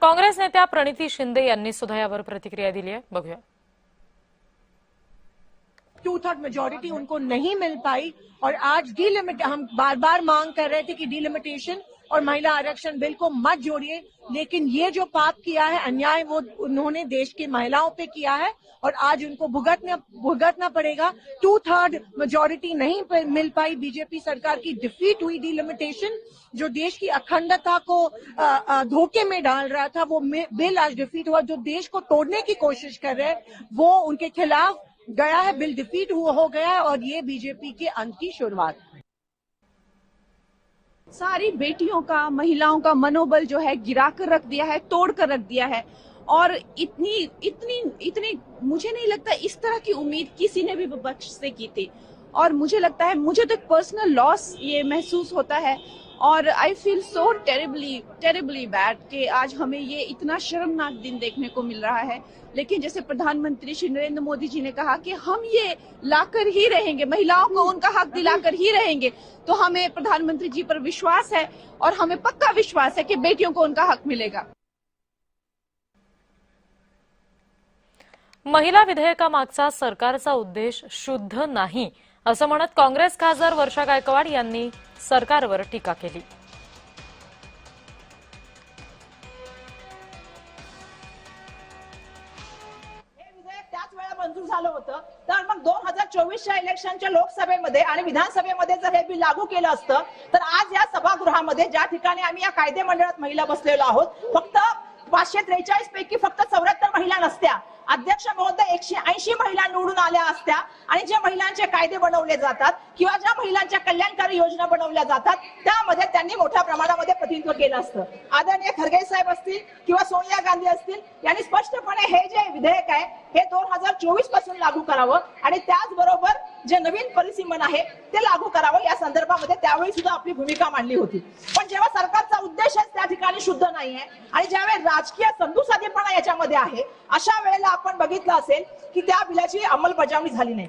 काँग्रेस नेत्या प्रणिती शिंदे यांनी सुद्धा यावर प्रतिक्रिया दिली आहे, बघूया। 2/3 मेजोरिटी उनको नहीं मिल पाई और आज हम बार बार मांग कर रहे थे कि डिलिमिटेशन और महिला आरक्षण बिल को मत जोड़िए, लेकिन ये जो पाप किया है, अन्याय वो उन्होंने देश की महिलाओं पे किया है और आज उनको भुगतना पड़ेगा। 2/3 मेजोरिटी नहीं मिल पाई, बीजेपी सरकार की डिफीट हुई। डिलिमिटेशन जो देश की अखंडता को धोखे में डाल रहा था, वो बिल आज डिफीट हुआ। जो देश को तोड़ने की कोशिश कर रहे हैं वो उनके खिलाफ गया है, बिल डिफीट हो गया है और ये बीजेपी के अंत की शुरुआत है। सारी बेटियों का, महिलाओं का मनोबल जो है गिरा कर रख दिया है, तोड़ कर रख दिया है। और इतनी मुझे नहीं लगता इस तरह की उम्मीद किसी ने भी विपक्ष से की थी। और मुझे लगता है, मुझे तो एक पर्सनल लॉस ये महसूस होता है और I feel so terribly bad कि आज हमें ये इतना शर्मनाक दिन देखने को मिल रहा है। लेकिन जैसे प्रधानमंत्री श्री नरेंद्र मोदी जी ने कहा कि हम ये लाकर ही रहेंगे, महिलाओं को उनका हक दिलाकर ही रहेंगे, तो हमें प्रधानमंत्री जी पर विश्वास है और हमें पक्का विश्वास है कि बेटियों को उनका हक मिलेगा। महिला विधेयकामागचा सरकारचा उद्देश शुद्ध नाही असं म्हणत काँग्रेस खासदार वर्षा गायकवाड यांनी सरकारवर टीका केली। त्याच वेळा मंजूर झालं होतं, तर मग 2024च्या इलेक्शनच्या लोकसभेमध्ये आणि विधानसभेमध्ये जर हे बिल लागू केलं असतं तर आज या सभागृहामध्ये ज्या ठिकाणी आम्ही या कायदे मंडळात महिला बसलेलो आहोत, फक्त 543 पैकी फक्त 74 महिला नसत्या, अध्यक्ष महोदय 180 महिला निवडून आल्या असत्या आणि जे महिलांचे कायदे बनवले जातात किंवा ज्या महिलांच्या कल्याणकारी योजना बनवल्या जातात त्यामध्ये त्यांनी मोठ्या प्रमाणामध्ये प्रतिनिधित्व केलं असतं। आदरणीय खरगे साहेब असतील किंवा सोनिया गांधी असतील यांनी स्पष्टपणे हे जे विधेयक आहे हे 2024 पासून लागू करावं आणि त्याचबरोबर जे नवीन परिसीमन आहे ते लागू करावं या संदर्भामध्ये त्यावेळी सुद्धा आपली भूमिका मांडली होती। पण जेव्हा सरकारचा उद्देशच त्या ठिकाणी शुद्ध नाहीये आणि ज्यावेळी राजकीय संधुसाधेपणा याच्यामध्ये आहे, अशा वेळेला आपण बघितलं असेल की त्या बिलाची अंमलबजावणी झाली नाही।